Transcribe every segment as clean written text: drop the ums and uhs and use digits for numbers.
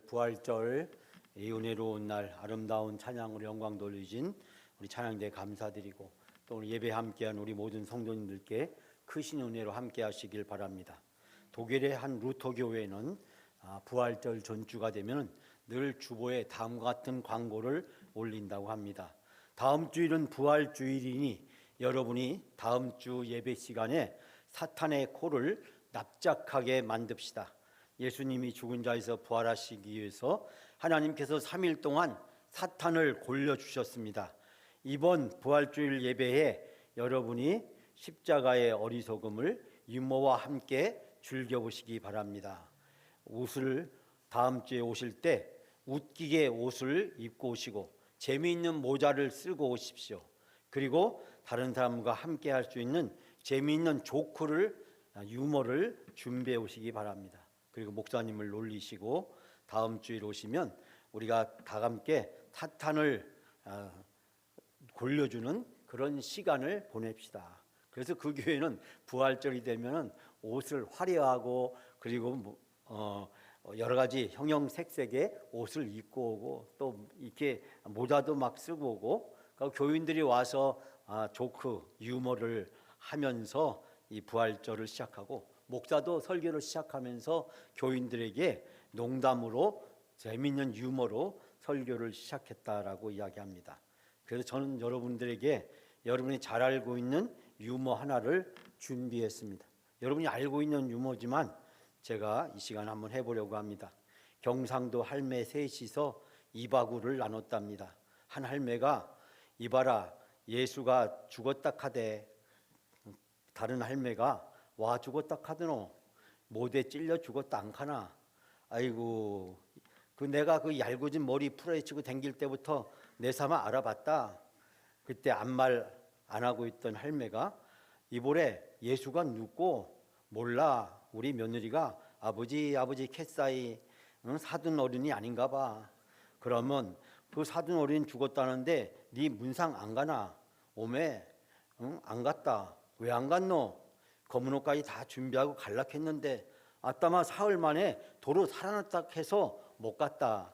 부활절 이 은혜로운 날 아름다운 찬양으로 영광 돌리신 우리 찬양대 감사드리고 또 오늘 예배 함께한 우리 모든 성도님들께 크신 은혜로 함께 하시길 바랍니다. 독일의 한 루터 교회는 부활절 전주가 되면 늘 주보에 다음과 같은 광고를 올린다고 합니다. 다음 주일은 부활주일이니 여러분이 다음 주 예배 시간에 사탄의 코를 납작하게 만듭시다. 예수님이 죽은 자에서 부활하시기 위해서 하나님께서 3일 동안 사탄을 골려주셨습니다. 이번 부활주일 예배에 여러분이 십자가의 어리석음을 유머와 함께 즐겨보시기 바랍니다. 옷을 다음 주에 오실 때 웃기게 옷을 입고 오시고 재미있는 모자를 쓰고 오십시오. 그리고 다른 사람과 함께 할 수 있는 재미있는 조크를 유머를 준비해 오시기 바랍니다. 그리고 목사님을 놀리시고 다음 주일 오시면 우리가 다 함께 사탄을 골려주는 그런 시간을 보냅시다. 그래서 그 교회는 부활절이 되면 옷을 화려하고 그리고 여러 가지 형형색색의 옷을 입고 오고 또 이렇게 모자도 막 쓰고 오고 교인들이 와서 조크 유머를 하면서 이 부활절을 시작하고 목사도 설교를 시작하면서 교인들에게 농담으로 재미있는 유머로 설교를 시작했다라고 이야기합니다. 그래서 저는 여러분들에게 여러분이 잘 알고 있는 유머 하나를 준비했습니다. 여러분이 알고 있는 유머지만 제가 이 시간 한번 해보려고 합니다. 경상도 할매 셋이서 이바구를 나눴답니다. 한 할매가 이봐라 예수가 죽었다 카대. 다른 할매가 와 죽었다 카드노 못에 찔려 죽었다 안 카나. 아이고 내가 그 얄궂은 머리 풀어헤치고 댕길 때부터 내 삼아 알아봤다. 그때 아무 말 안 하고 있던 할매가 이볼에 예수가 눕고 몰라 우리 며느리가 아버지 캣사이 사돈 어른이 아닌가 봐. 그러면 그 사돈 어른이 죽었다는데 네 문상 안 가나? 오메 안 갔다. 왜 안 갔노? 검은 옷까지 다 준비하고 갈락했는데 아따마 사흘 만에 도로 살아났다 해서 못 갔다.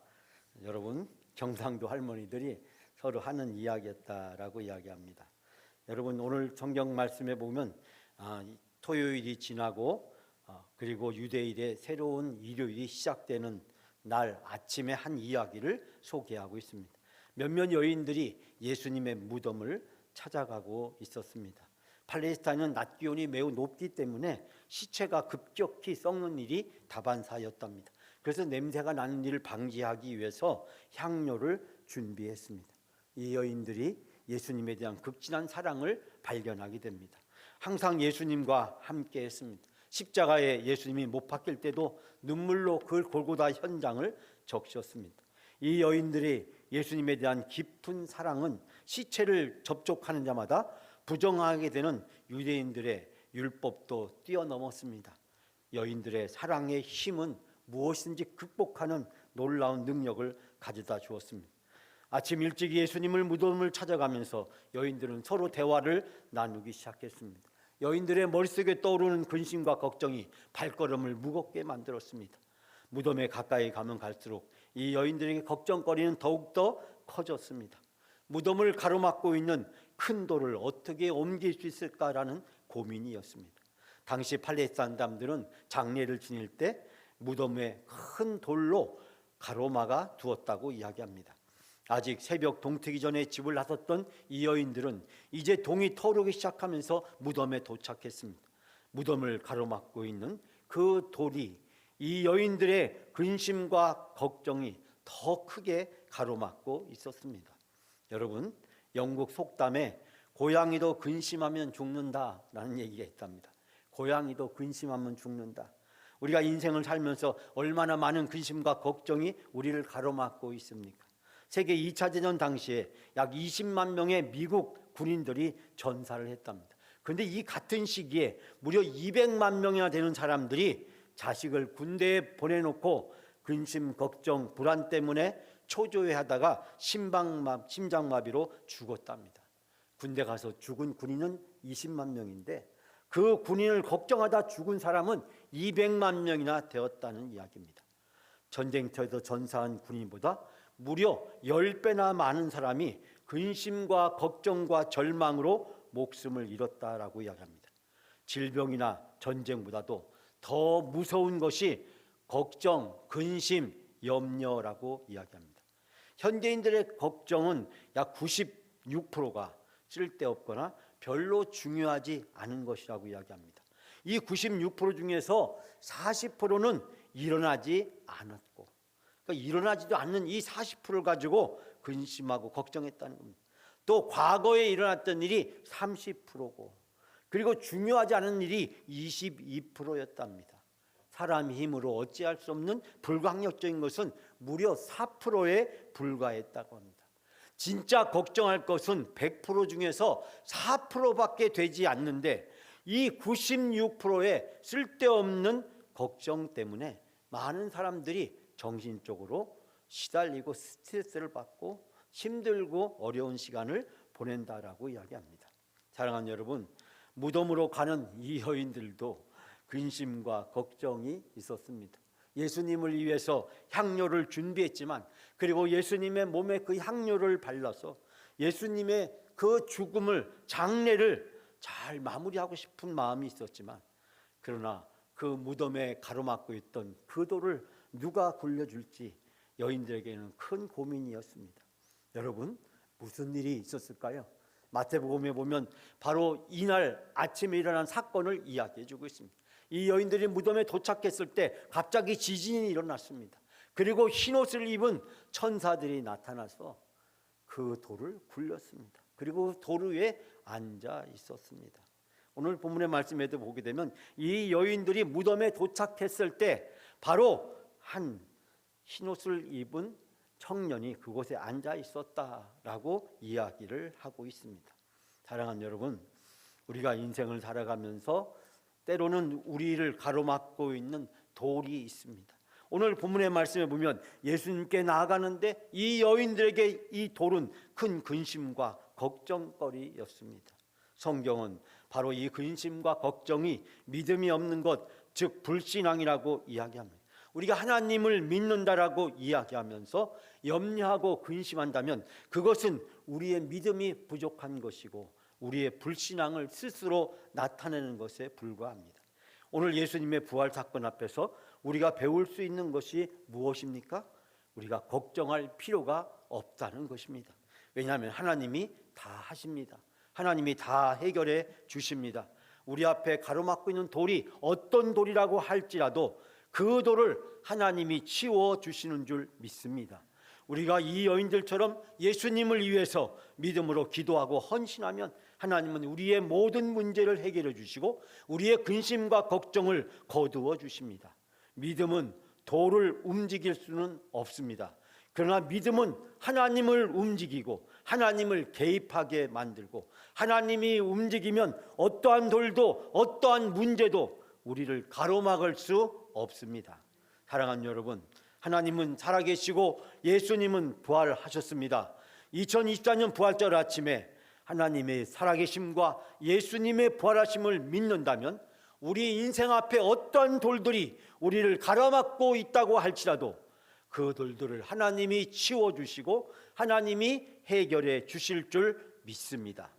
여러분 경상도 할머니들이 서로 하는 이야기였다라고 이야기합니다. 여러분 오늘 성경 말씀에 보면 토요일이 지나고 그리고 유대일의 새로운 일요일이 시작되는 날 아침에 한 이야기를 소개하고 있습니다. 몇몇 여인들이 예수님의 무덤을 찾아가고 있었습니다. 팔레스타인은 낮 기온이 매우 높기 때문에 시체가 급격히 썩는 일이 다반사였답니다. 그래서 냄새가 나는 일을 방지하기 위해서 향료를 준비했습니다. 이 여인들이 예수님에 대한 극진한 사랑을 발견하게 됩니다. 항상 예수님과 함께 했습니다. 십자가에 예수님이 못 박힐 때도 눈물로 그 골고다 현장을 적셨습니다. 이 여인들이 예수님에 대한 깊은 사랑은 시체를 접촉하는 자마다 부정하게 되는 유대인들의 율법도 뛰어넘었습니다. 여인들의 사랑의 힘은 무엇인지 극복하는 놀라운 능력을 가져다 주었습니다. 아침 일찍 예수님을 무덤을 찾아가면서 여인들은 서로 대화를 나누기 시작했습니다. 여인들의 머릿속에 떠오르는 근심과 걱정이 발걸음을 무겁게 만들었습니다. 무덤에 가까이 가면 갈수록 이 여인들에게 걱정거리는 더욱더 커졌습니다. 무덤을 가로막고 있는 큰 돌을 어떻게 옮길 수 있을까라는 고민이었습니다. 당시 팔레스타인 사람들은 장례를 지낼 때 무덤에 큰 돌로 가로막아 두었다고 이야기합니다. 아직 새벽 동트기 전에 집을 나섰던 이 여인들은 이제 동이 터오르기 시작하면서 무덤에 도착했습니다. 무덤을 가로막고 있는 그 돌이 이 여인들의 근심과 걱정이 더 크게 가로막고 있었습니다. 여러분 영국 속담에 고양이도 근심하면 죽는다라는 얘기가 있답니다. 고양이도 근심하면 죽는다. 우리가 인생을 살면서 얼마나 많은 근심과 걱정이 우리를 가로막고 있습니까? 세계 2차 대전 당시에 약 20만 명의 미국 군인들이 전사를 했답니다. 그런데 이 같은 시기에 무려 200만 명이나 되는 사람들이 자식을 군대에 보내놓고 근심, 걱정, 불안 때문에 초조해하다가 심장마비로 죽었답니다. 군대 가서 죽은 군인은 20만 명인데 그 군인을 걱정하다 죽은 사람은 200만 명이나 되었다는 이야기입니다. 전쟁터에서 전사한 군인보다 무려 10배나 많은 사람이 근심과 걱정과 절망으로 목숨을 잃었다라고 이야기합니다. 질병이나 전쟁보다도 더 무서운 것이 걱정, 근심, 염려라고 이야기합니다. 현대인들의 걱정은 약 96%가 쓸데없거나 별로 중요하지 않은 것이라고 이야기합니다. 이 96% 중에서 40%는 일어나지 않았고, 그러니까 일어나지도 않는 이 40%를 가지고 근심하고 걱정했다는 겁니다. 또 과거에 일어났던 일이 30%고, 그리고 중요하지 않은 일이 22%였답니다. 사람 힘으로 어찌할 수 없는 불가항력적인 것은 무려 4%에 불과했다고 합니다. 진짜 걱정할 것은 100% 중에서 4%밖에 되지 않는데, 이 96%의 쓸데없는 걱정 때문에 많은 사람들이 정신적으로 시달리고 스트레스를 받고 힘들고 어려운 시간을 보낸다라고 이야기합니다. 사랑하는 여러분, 무덤으로 가는 이 여인들도 근심과 걱정이 있었습니다. 예수님을 위해서 향료를 준비했지만, 그리고 예수님의 몸에 그 향료를 발라서 예수님의 그 죽음을, 장례를 잘 마무리하고 싶은 마음이 있었지만, 그러나 그 무덤에 가로막고 있던 그 돌을 누가 굴려줄지 여인들에게는 큰 고민이었습니다. 여러분, 무슨 일이 있었을까요? 마태복음에 보면 바로 이날 아침에 일어난 사건을 이야기해 주고 있습니다. 이 여인들이 무덤에 도착했을 때 갑자기 지진이 일어났습니다. 그리고 흰옷을 입은 천사들이 나타나서 그 돌을 굴렸습니다. 그리고 돌 위에 앉아 있었습니다. 오늘 본문의 말씀에도 보게 되면 이 여인들이 무덤에 도착했을 때 바로 한 흰옷을 입은 청년이 그곳에 앉아 있었다라고 이야기를 하고 있습니다. 사랑하는 여러분, 우리가 인생을 살아가면서 때로는 우리를 가로막고 있는 돌이 있습니다. 오늘 본문의 말씀에 보면 예수님께 나아가는데 이 여인들에게 이 돌은 큰 근심과 걱정거리였습니다. 성경은 바로 이 근심과 걱정이 믿음이 없는 것, 즉 불신앙이라고 이야기합니다. 우리가 하나님을 믿는다라고 이야기하면서 염려하고 근심한다면 그것은 우리의 믿음이 부족한 것이고 우리의 불신앙을 스스로 나타내는 것에 불과합니다. 오늘 예수님의 부활 사건 앞에서 우리가 배울 수 있는 것이 무엇입니까? 우리가 걱정할 필요가 없다는 것입니다. 왜냐하면 하나님이 다 하십니다. 하나님이 다 해결해 주십니다. 우리 앞에 가로막고 있는 돌이 어떤 돌이라고 할지라도 그 돌을 하나님이 치워 주시는 줄 믿습니다. 우리가 이 여인들처럼 예수님을 위해서 믿음으로 기도하고 헌신하면 하나님은 우리의 모든 문제를 해결해 주시고 우리의 근심과 걱정을 거두어 주십니다. 믿음은 돌을 움직일 수는 없습니다. 그러나 믿음은 하나님을 움직이고 하나님을 개입하게 만들고, 하나님이 움직이면 어떠한 돌도 어떠한 문제도 우리를 가로막을 수 없습니다. 사랑하는 여러분, 하나님은 살아계시고 예수님은 부활하셨습니다. 2024년 부활절 아침에 하나님의 살아계심과 예수님의 부활하심을 믿는다면 우리 인생 앞에 어떠한 돌들이 우리를 가로막고 있다고 할지라도 그 돌들을 하나님이 치워주시고 하나님이 해결해 주실 줄 믿습니다.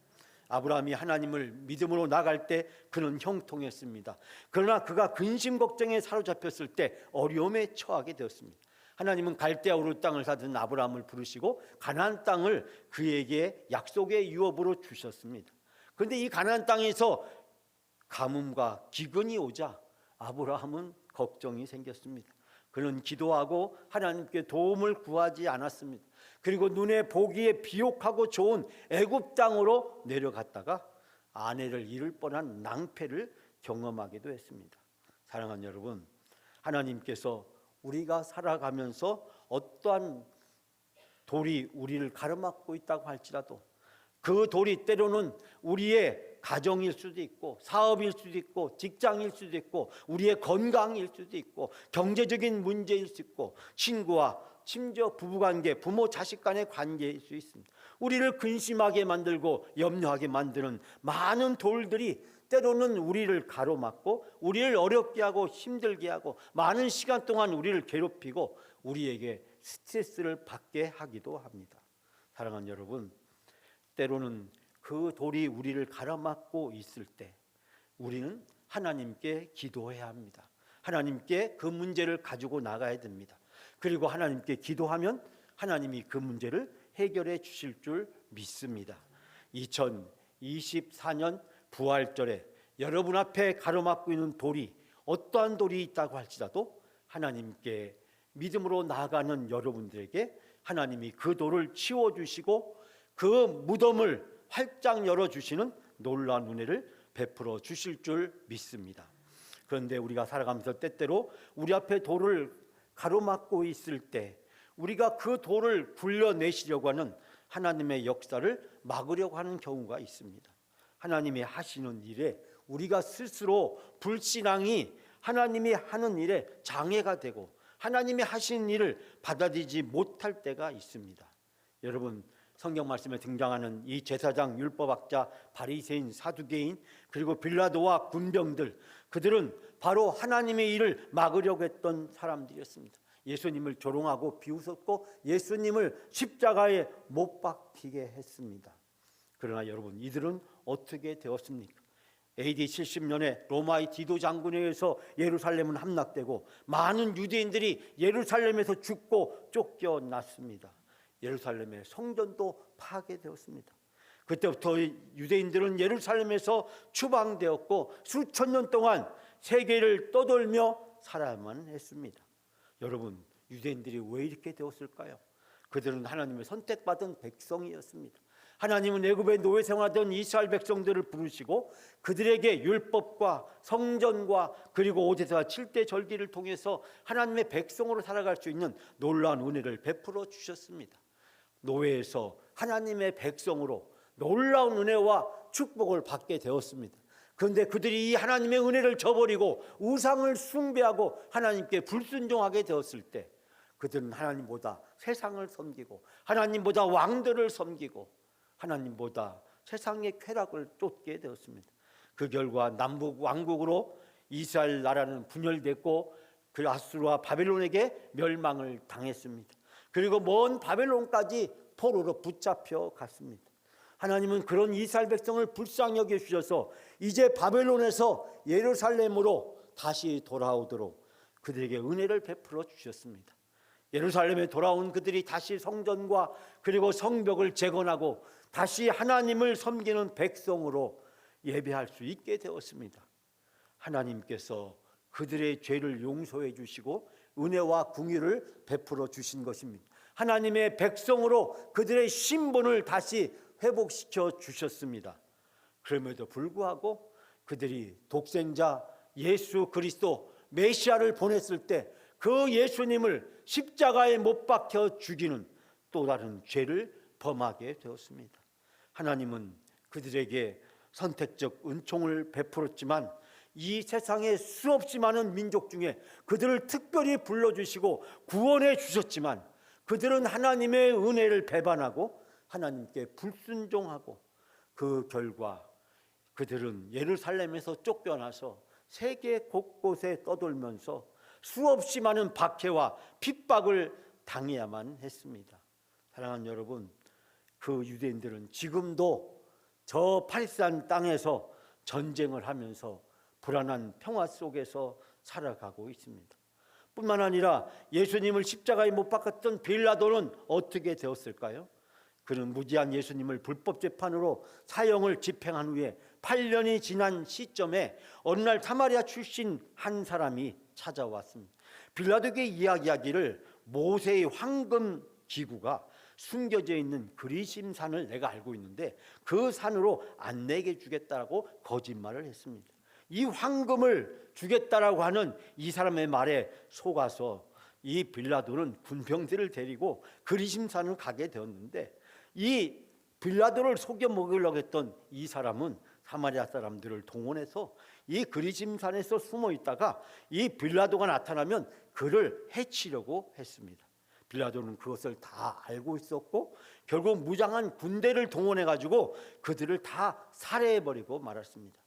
아브라함이 하나님을 믿음으로 나갈 때 그는 형통했습니다. 그러나 그가 근심 걱정에 사로잡혔을 때 어려움에 처하게 되었습니다. 하나님은 갈대아 우르 땅을 사든 아브라함을 부르시고 가나안 땅을 그에게 약속의 유업으로 주셨습니다. 그런데 이 가나안 땅에서 가뭄과 기근이 오자 아브라함은 걱정이 생겼습니다. 그는 기도하고 하나님께 도움을 구하지 않았습니다. 그리고 눈에 보기에 비옥하고 좋은 애굽 땅으로 내려갔다가 아내를 잃을 뻔한 낭패를 경험하기도 했습니다. 사랑하는 여러분, 하나님께서 우리가 살아가면서 어떠한 돌이 우리를 가로막고 있다고 할지라도 그 돌이 때로는 우리의 가정일 수도 있고 사업일 수도 있고 직장일 수도 있고 우리의 건강일 수도 있고 경제적인 문제일 수 있고 친구와 심지어 부부관계, 부모 자식 간의 관계일 수 있습니다. 우리를 근심하게 만들고 염려하게 만드는 많은 돌들이 때로는 우리를 가로막고 우리를 어렵게 하고 힘들게 하고 많은 시간 동안 우리를 괴롭히고 우리에게 스트레스를 받게 하기도 합니다. 사랑하는 여러분, 때로는 그 돌이 우리를 가로막고 있을 때 우리는 하나님께 기도해야 합니다. 하나님께 그 문제를 가지고 나가야 됩니다. 그리고 하나님께 기도하면 하나님이 그 문제를 해결해 주실 줄 믿습니다. 2024년 부활절에 여러분 앞에 가로막고 있는 돌이 어떠한 돌이 있다고 할지라도 하나님께 믿음으로 나아가는 여러분들에게 하나님이 그 돌을 치워주시고 그 무덤을 활짝 열어주시는 놀라운 은혜를 베풀어 주실 줄 믿습니다. 그런데 우리가 살아가면서 때때로 우리 앞에 돌을 가로막고 있을 때 우리가 그 돌을 굴려내시려고 하는 하나님의 역사를 막으려고 하는 경우가 있습니다. 하나님이 하시는 일에 우리가 스스로 불신앙이 하나님이 하는 일에 장애가 되고 하나님이 하시는 일을 받아들이지 못할 때가 있습니다. 여러분, 성경 말씀에 등장하는 이 제사장, 율법학자, 바리새인, 사두개인 그리고 빌라도와 군병들, 그들은 바로 하나님의 일을 막으려고 했던 사람들이었습니다. 예수님을 조롱하고 비웃었고 예수님을 십자가에 못 박히게 했습니다. 그러나 여러분, 이들은 어떻게 되었습니까? AD 70년에 로마의 디도 장군에 의해서 예루살렘은 함락되고 많은 유대인들이 예루살렘에서 죽고 쫓겨났습니다. 예루살렘의 성전도 파괴되었습니다. 그때부터 유대인들은 예루살렘에서 추방되었고 수천 년 동안 세계를 떠돌며 살아야만 했습니다. 여러분, 유대인들이 왜 이렇게 되었을까요? 그들은 하나님의 선택받은 백성이었습니다. 하나님은 애굽의 노예 생활하던 이스라엘 백성들을 부르시고 그들에게 율법과 성전과 그리고 5제사 7대 절기를 통해서 하나님의 백성으로 살아갈 수 있는 놀라운 은혜를 베풀어 주셨습니다. 노예에서 하나님의 백성으로 놀라운 은혜와 축복을 받게 되었습니다. 그런데 그들이 이 하나님의 은혜를 저버리고 우상을 숭배하고 하나님께 불순종하게 되었을 때 그들은 하나님보다 세상을 섬기고 하나님보다 왕들을 섬기고 하나님보다 세상의 쾌락을 쫓게 되었습니다. 그 결과 남북 왕국으로 이스라엘 나라는 분열됐고 그 아수르와 바벨론에게 멸망을 당했습니다. 그리고 먼 바벨론까지 포로로 붙잡혀 갔습니다. 하나님은 그런 이스라엘 백성을 불쌍히 여겨 주셔서 이제 바벨론에서 예루살렘으로 다시 돌아오도록 그들에게 은혜를 베풀어 주셨습니다. 예루살렘에 돌아온 그들이 다시 성전과 그리고 성벽을 재건하고 다시 하나님을 섬기는 백성으로 예배할 수 있게 되었습니다. 하나님께서 그들의 죄를 용서해 주시고 은혜와 긍휼을 베풀어 주신 것입니다. 하나님의 백성으로 그들의 신분을 다시 회복시켜 주셨습니다. 그럼에도 불구하고 그들이 독생자 예수 그리스도 메시아를 보냈을 때 그 예수님을 십자가에 못 박혀 죽이는 또 다른 죄를 범하게 되었습니다. 하나님은 그들에게 선택적 은총을 베풀었지만 이 세상에 수없이 많은 민족 중에 그들을 특별히 불러주시고 구원해 주셨지만 그들은 하나님의 은혜를 배반하고 하나님께 불순종하고 그 결과 그들은 예루살렘에서 쫓겨나서 세계 곳곳에 떠돌면서 수없이 많은 박해와 핍박을 당해야만 했습니다. 사랑하는 여러분, 그 유대인들은 지금도 저 팔스탄 땅에서 전쟁을 하면서 불안한 평화 속에서 살아가고 있습니다. 뿐만 아니라 예수님을 십자가에 못 박았던 빌라도는 어떻게 되었을까요? 그는 무지한 예수님을 불법 재판으로 사형을 집행한 후에 8년이 지난 시점에 어느 날 사마리아 출신 한 사람이 찾아왔습니다. 빌라도에게 이야기하기를 모세의 황금 기구가 숨겨져 있는 그리심 산을 내가 알고 있는데 그 산으로 안내해 주겠다라고 거짓말을 했습니다. 이 황금을 주겠다라고 하는 이 사람의 말에 속아서 이 빌라도는 군병들을 데리고 그리심 산을 가게 되었는데 이 빌라도를 속여 먹으려고 했던 이 사람은 사마리아 사람들을 동원해서 이 그리심 산에서 숨어 있다가 이 빌라도가 나타나면 그를 해치려고 했습니다. 빌라도는 그것을 다 알고 있었고 결국 무장한 군대를 동원해 가지고 그들을 다 살해해 버리고 말았습니다.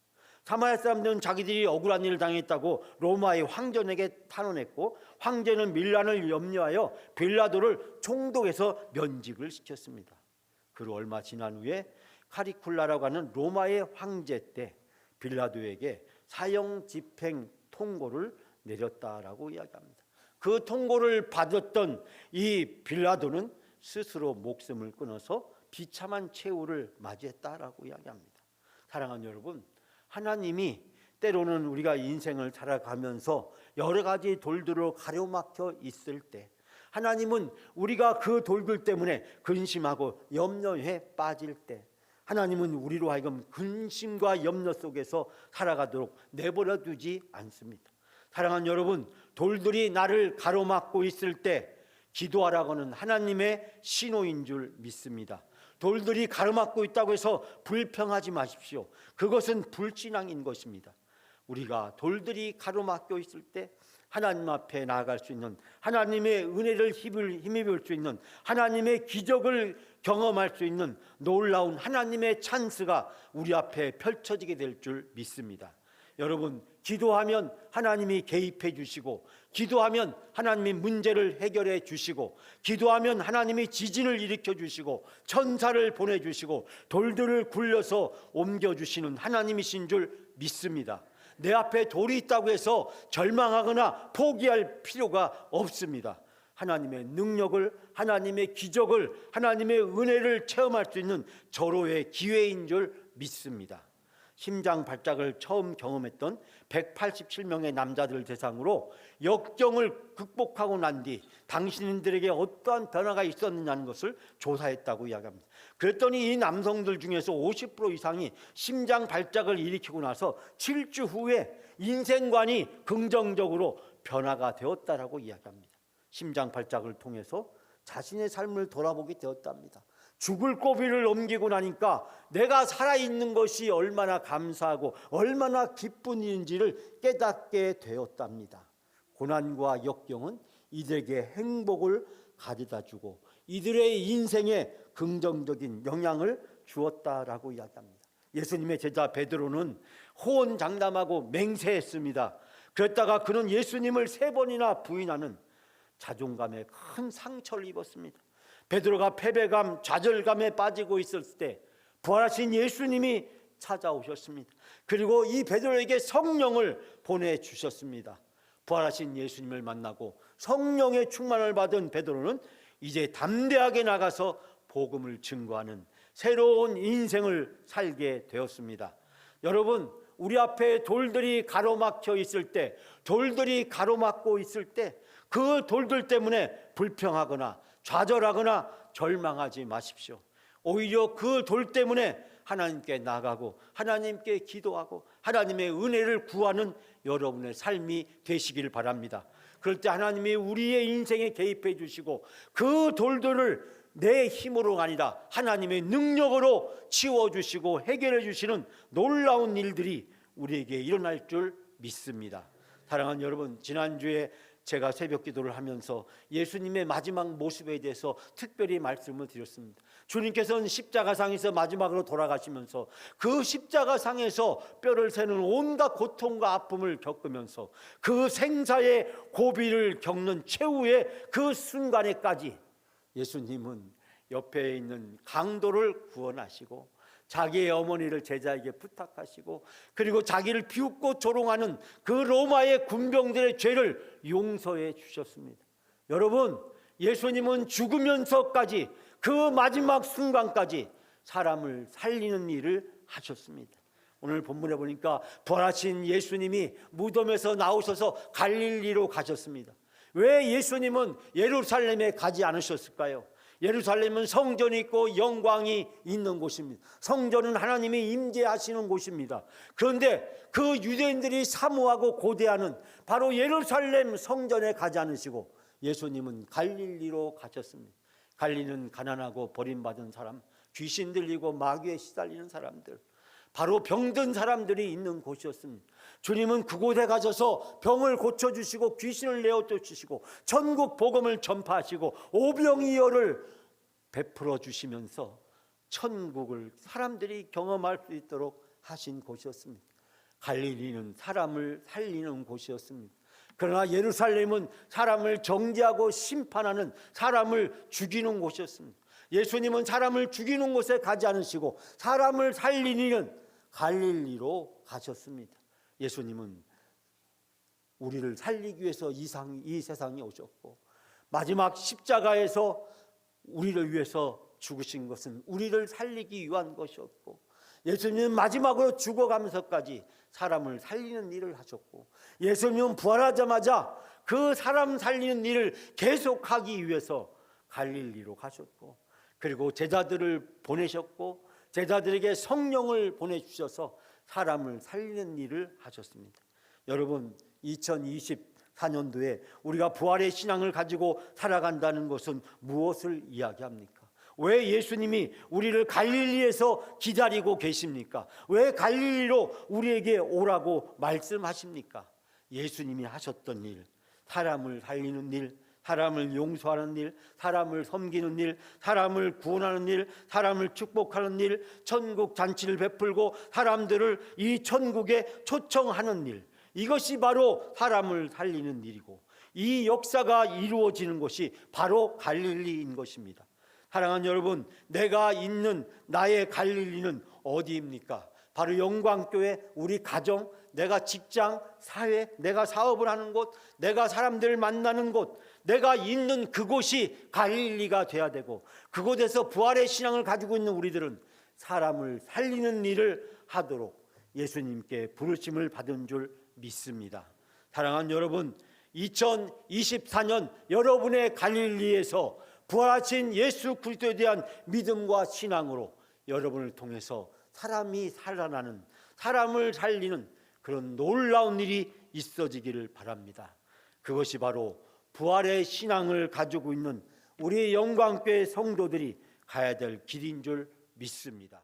사마리아 사람들은 자기들이 억울한 일을 당했다고 로마의 황제에게 탄원했고, 황제는 밀란을 염려하여 빌라도를 총독에서 면직을 시켰습니다. 그리고 얼마 지난 후에 카리쿨라라고 하는 로마의 황제 때 빌라도에게 사형 집행 통고를 내렸다라고 이야기합니다. 그 통고를 받았던 이 빌라도는 스스로 목숨을 끊어서 비참한 최후를 맞이했다라고 이야기합니다. 사랑하는 여러분, 하나님이 때로는 우리가 인생을 살아가면서 여러 가지 돌들로 가로막혀 있을 때, 하나님은 우리가 그 돌들 때문에 근심하고 염려에 빠질 때, 하나님은 우리로 하여금 근심과 염려 속에서 살아가도록 내버려 두지 않습니다. 사랑하는 여러분, 돌들이 나를 가로막고 있을 때 기도하라고는 하나님의 신호인 줄 믿습니다. 돌들이 가로막고 있다고 해서 불평하지 마십시오. 그것은 불신앙인 것입니다. 우리가 돌들이 가로막고 있을 때 하나님 앞에 나아갈 수 있는, 하나님의 은혜를 힘입을 수 있는, 하나님의 기적을 경험할 수 있는 놀라운 하나님의 찬스가 우리 앞에 펼쳐지게 될 줄 믿습니다. 여러분, 기도하면 하나님이 개입해 주시고, 기도하면 하나님이 문제를 해결해 주시고, 기도하면 하나님이 지진을 일으켜 주시고, 천사를 보내주시고, 돌들을 굴려서 옮겨주시는 하나님이신 줄 믿습니다. 내 앞에 돌이 있다고 해서 절망하거나 포기할 필요가 없습니다. 하나님의 능력을, 하나님의 기적을, 하나님의 은혜를 체험할 수 있는 절호의 기회인 줄 믿습니다. 심장 발작을 처음 경험했던 187명의 남자들을 대상으로 역경을 극복하고 난 뒤 당신들에게 어떠한 변화가 있었느냐는 것을 조사했다고 이야기합니다. 그랬더니 이 남성들 중에서 50% 이상이 심장 발작을 일으키고 나서 7주 후에 인생관이 긍정적으로 변화가 되었다라고 이야기합니다. 심장 발작을 통해서 자신의 삶을 돌아보게 되었답니다. 죽을 고비를 넘기고 나니까 내가 살아있는 것이 얼마나 감사하고 얼마나 기쁜 일인지를 깨닫게 되었답니다. 고난과 역경은 이들에게 행복을 가져다 주고 이들의 인생에 긍정적인 영향을 주었다라고 이야기합니다. 예수님의 제자 베드로는 호언장담하고 맹세했습니다. 그랬다가 그는 예수님을 3번이나 부인하는 자존감에 큰 상처를 입었습니다. 베드로가 패배감, 좌절감에 빠지고 있을 때 부활하신 예수님이 찾아오셨습니다. 그리고 이 베드로에게 성령을 보내주셨습니다. 부활하신 예수님을 만나고 성령의 충만을 받은 베드로는 이제 담대하게 나가서 복음을 증거하는 새로운 인생을 살게 되었습니다. 여러분, 우리 앞에 돌들이 가로막혀 있을 때, 돌들이 가로막고 있을 때 그 돌들 때문에 불평하거나 좌절하거나 절망하지 마십시오. 오히려 그 돌 때문에 하나님께 나가고 하나님께 기도하고 하나님의 은혜를 구하는 여러분의 삶이 되시길 바랍니다. 그럴 때 하나님이 우리의 인생에 개입해 주시고 그 돌들을 내 힘으로가 아니라 하나님의 능력으로 치워주시고 해결해 주시는 놀라운 일들이 우리에게 일어날 줄 믿습니다. 사랑하는 여러분, 지난주에 제가 새벽 기도를 하면서 예수님의 마지막 모습에 대해서 특별히 말씀을 드렸습니다. 주님께서는 십자가상에서 마지막으로 돌아가시면서 그 십자가상에서 뼈를 새는 온갖 고통과 아픔을 겪으면서 그 생사의 고비를 겪는 최후의 그 순간에까지 예수님은 옆에 있는 강도를 구원하시고 자기의 어머니를 제자에게 부탁하시고 그리고 자기를 비웃고 조롱하는 그 로마의 군병들의 죄를 용서해 주셨습니다. 여러분, 예수님은 죽으면서까지 그 마지막 순간까지 사람을 살리는 일을 하셨습니다. 오늘 본문에 보니까 부활하신 예수님이 무덤에서 나오셔서 갈릴리로 가셨습니다. 왜 예수님은 예루살렘에 가지 않으셨을까요? 예루살렘은 성전이 있고 영광이 있는 곳입니다. 성전은 하나님이 임재하시는 곳입니다. 그런데 그 유대인들이 사모하고 고대하는 바로 예루살렘 성전에 가지 않으시고 예수님은 갈릴리로 가셨습니다. 갈릴리는 가난하고 버림받은 사람, 귀신 들리고 마귀에 시달리는 사람들, 바로 병든 사람들이 있는 곳이었습니다. 주님은 그곳에 가셔서 병을 고쳐주시고 귀신을 내어쫓으시고 천국 복음을 전파하시고 오병이어를 베풀어 주시면서 천국을 사람들이 경험할 수 있도록 하신 곳이었습니다. 갈릴리는 사람을 살리는 곳이었습니다. 그러나 예루살렘은 사람을 정죄하고 심판하는, 사람을 죽이는 곳이었습니다. 예수님은 사람을 죽이는 곳에 가지 않으시고 사람을 살리는 갈릴리로 가셨습니다. 예수님은 우리를 살리기 위해서 이 세상에 오셨고, 마지막 십자가에서 우리를 위해서 죽으신 것은 우리를 살리기 위한 것이었고, 예수님은 마지막으로 죽어가면서까지 사람을 살리는 일을 하셨고, 예수님은 부활하자마자 그 사람 살리는 일을 계속하기 위해서 갈릴리로 가셨고, 그리고 제자들을 보내셨고, 제자들에게 성령을 보내주셔서 사람을 살리는 일을 하셨습니다. 여러분, 2024년도에 우리가 부활의 신앙을 가지고 살아간다는 것은 무엇을 이야기합니까? 왜 예수님이 우리를 갈릴리에서 기다리고 계십니까? 왜 갈릴리로 우리에게 오라고 말씀하십니까? 예수님이 하셨던 일, 사람을 살리는 일, 사람을 용서하는 일, 사람을 섬기는 일, 사람을 구원하는 일, 사람을 축복하는 일, 천국 잔치를 베풀고 사람들을 이 천국에 초청하는 일, 이것이 바로 사람을 살리는 일이고, 이 역사가 이루어지는 것이 바로 갈릴리인 것입니다. 사랑하는 여러분, 내가 있는 나의 갈릴리는 어디입니까? 바로 영광교회, 우리 가정, 내가 직장, 사회, 내가 사업을 하는 곳, 내가 사람들을 만나는 곳, 내가 있는 그곳이 갈릴리가 돼야 되고, 그곳에서 부활의 신앙을 가지고 있는 우리들은 사람을 살리는 일을 하도록 예수님께 부르심을 받은 줄 믿습니다. 사랑하는 여러분, 2024년 여러분의 갈릴리에서 부활하신 예수 그리스도에 대한 믿음과 신앙으로 여러분을 통해서 사람이 살아나는, 사람을 살리는 그런 놀라운 일이 있어지기를 바랍니다. 그것이 바로 부활의 신앙을 가지고 있는 우리 영광교회 성도들이 가야 될 길인 줄 믿습니다.